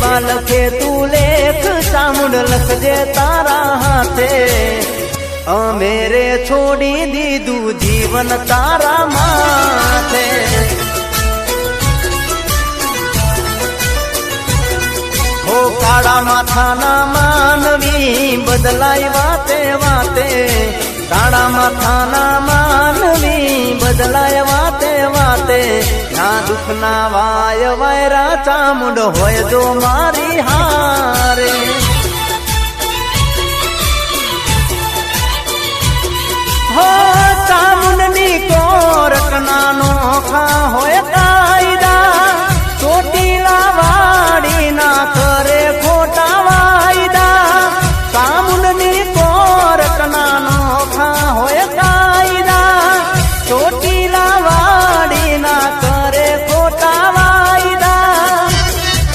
જેવા લખે તું લેખ ચામુંડ લખજે તારા હાથે અમે રે છોડી દીધું જીવન તારા માથે હો કાળા માથાના માનવી બદલાય વાતે વાતે કાળા માથાના માનવી બદલાય વાતે વાતે ના દુઃખ ના વાય વાયરા ચામુંડ હોય જો મારી હારે હો ચામુંડની કોરટ ના નોખા